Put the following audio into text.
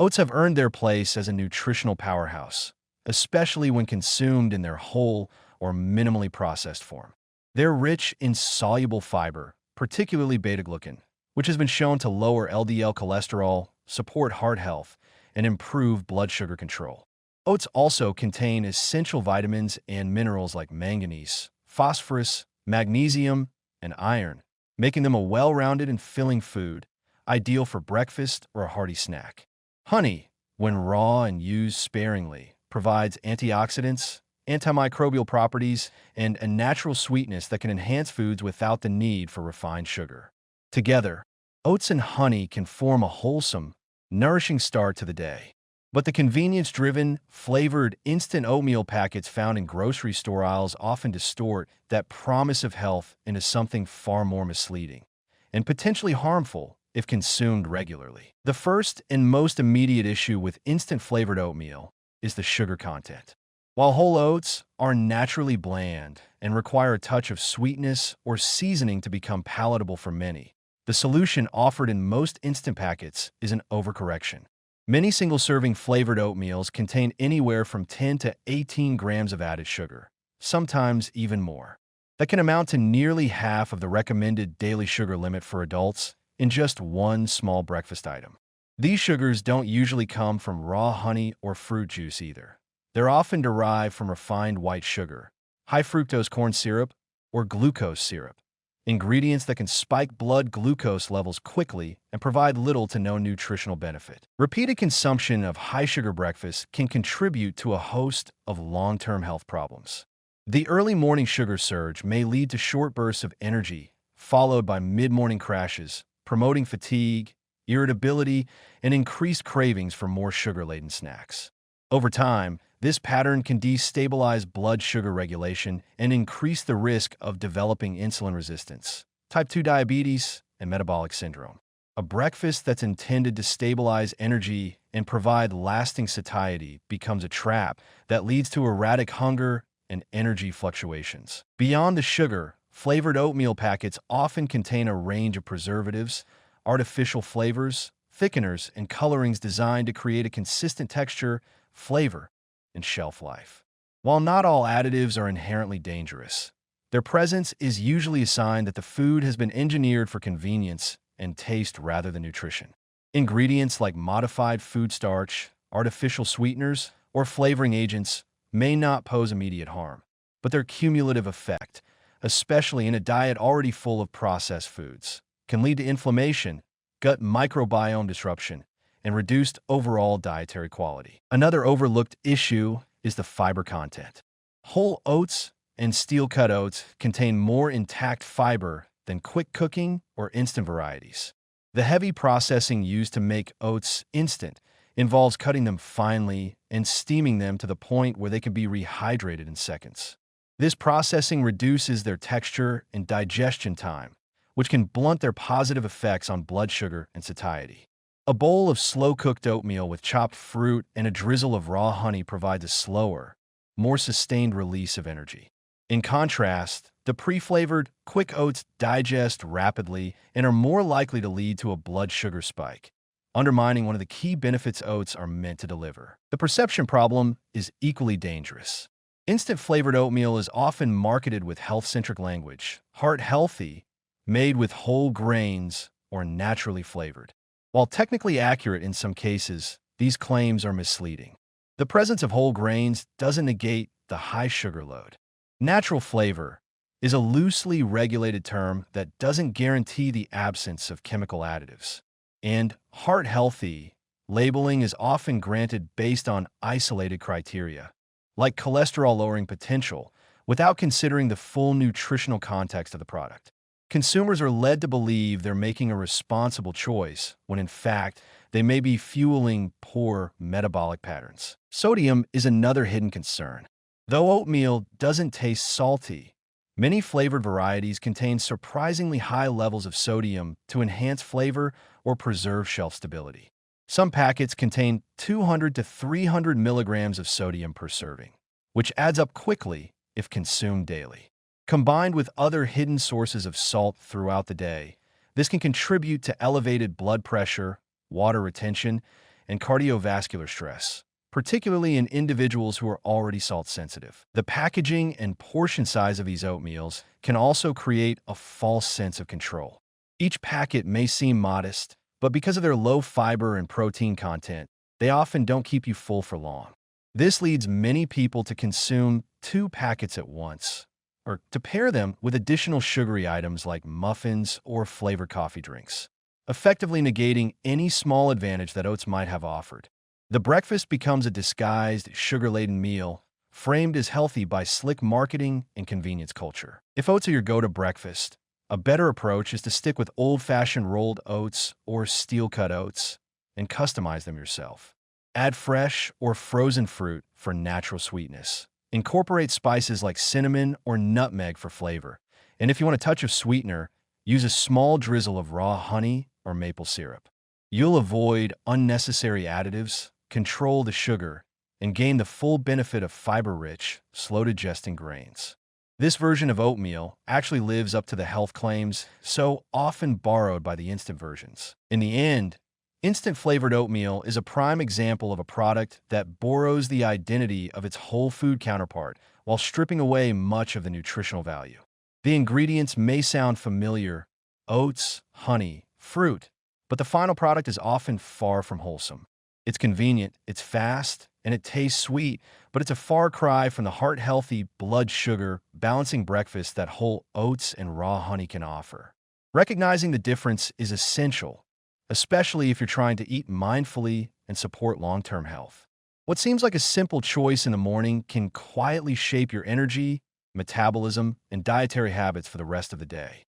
Oats have earned their place as a nutritional powerhouse, especially when consumed in their whole or minimally processed form. They're rich in soluble fiber, particularly beta-glucan, which has been shown to lower LDL cholesterol, support heart health, and improve blood sugar control. Oats also contain essential vitamins and minerals like manganese, phosphorus, magnesium, and iron, making them a well-rounded and filling food, ideal for breakfast or a hearty snack. Honey, when raw and used sparingly, provides antioxidants, antimicrobial properties, and a natural sweetness that can enhance foods without the need for refined sugar. Together, oats and honey can form a wholesome, nourishing start to the day. But the convenience-driven, flavored instant oatmeal packets found in grocery store aisles often distort that promise of health into something far more misleading and potentially harmful if consumed regularly. The first and most immediate issue with instant flavored oatmeal is the sugar content. While whole oats are naturally bland and require a touch of sweetness or seasoning to become palatable for many, the solution offered in most instant packets is an overcorrection. Many single-serving flavored oatmeals contain anywhere from 10 to 18 grams of added sugar, sometimes even more. That can amount to nearly half of the recommended daily sugar limit for adults in just one small breakfast item. These sugars don't usually come from raw honey or fruit juice either. They're often derived from refined white sugar, high-fructose corn syrup, or glucose syrup, ingredients that can spike blood glucose levels quickly and provide little to no nutritional benefit. Repeated consumption of high-sugar breakfast can contribute to a host of long-term health problems. The early morning sugar surge may lead to short bursts of energy, followed by mid-morning crashes, promoting fatigue, irritability, and increased cravings for more sugar-laden snacks. Over time, this pattern can destabilize blood sugar regulation and increase the risk of developing insulin resistance, type 2 diabetes, and metabolic syndrome. A breakfast that's intended to stabilize energy and provide lasting satiety becomes a trap that leads to erratic hunger and energy fluctuations. Beyond the sugar, flavored oatmeal packets often contain a range of preservatives, artificial flavors, thickeners, and colorings designed to create a consistent texture, flavor, and shelf life. While not all additives are inherently dangerous, their presence is usually a sign that the food has been engineered for convenience and taste rather than nutrition. Ingredients like modified food starch, artificial sweeteners, or flavoring agents may not pose immediate harm, but their cumulative effect, especially in a diet already full of processed foods, can lead to inflammation, gut microbiome disruption, and reduced overall dietary quality. Another overlooked issue is the fiber content. Whole oats and steel-cut oats contain more intact fiber than quick-cooking or instant varieties. The heavy processing used to make oats instant involves cutting them finely and steaming them to the point where they can be rehydrated in seconds. This processing reduces their texture and digestion time, which can blunt their positive effects on blood sugar and satiety. A bowl of slow-cooked oatmeal with chopped fruit and a drizzle of raw honey provides a slower, more sustained release of energy. In contrast, the pre-flavored, quick oats digest rapidly and are more likely to lead to a blood sugar spike, undermining one of the key benefits oats are meant to deliver. The perception problem is equally dangerous. Instant flavored oatmeal is often marketed with health-centric language, heart-healthy, made with whole grains, or naturally flavored. While technically accurate in some cases, these claims are misleading. The presence of whole grains doesn't negate the high sugar load. Natural flavor is a loosely regulated term that doesn't guarantee the absence of chemical additives. And heart-healthy labeling is often granted based on isolated criteria, like cholesterol-lowering potential, without considering the full nutritional context of the product. Consumers are led to believe they're making a responsible choice, when in fact, they may be fueling poor metabolic patterns. Sodium is another hidden concern. Though oatmeal doesn't taste salty, many flavored varieties contain surprisingly high levels of sodium to enhance flavor or preserve shelf stability. Some packets contain 200 to 300 milligrams of sodium per serving, which adds up quickly if consumed daily. Combined with other hidden sources of salt throughout the day, this can contribute to elevated blood pressure, water retention, and cardiovascular stress, particularly in individuals who are already salt sensitive. The packaging and portion size of these oatmeals can also create a false sense of control. Each packet may seem modest, but because of their low fiber and protein content, they often don't keep you full for long. This leads many people to consume 2 packets at once, or to pair them with additional sugary items like muffins or flavored coffee drinks, effectively negating any small advantage that oats might have offered. The breakfast becomes a disguised, sugar-laden meal, framed as healthy by slick marketing and convenience culture. If oats are your go-to breakfast, a better approach is to stick with old-fashioned rolled oats or steel-cut oats and customize them yourself. Add fresh or frozen fruit for natural sweetness. Incorporate spices like cinnamon or nutmeg for flavor. And if you want a touch of sweetener, use a small drizzle of raw honey or maple syrup. You'll avoid unnecessary additives, control the sugar, and gain the full benefit of fiber-rich, slow-digesting grains. This version of oatmeal actually lives up to the health claims so often borrowed by the instant versions. In the end, instant flavored oatmeal is a prime example of a product that borrows the identity of its whole food counterpart while stripping away much of the nutritional value. The ingredients may sound familiar: oats, honey, fruit, but the final product is often far from wholesome. It's convenient, it's fast, and it tastes sweet, but it's a far cry from the heart-healthy, blood sugar, balancing breakfast that whole oats and raw honey can offer. Recognizing the difference is essential, especially if you're trying to eat mindfully and support long-term health. What seems like a simple choice in the morning can quietly shape your energy, metabolism, and dietary habits for the rest of the day.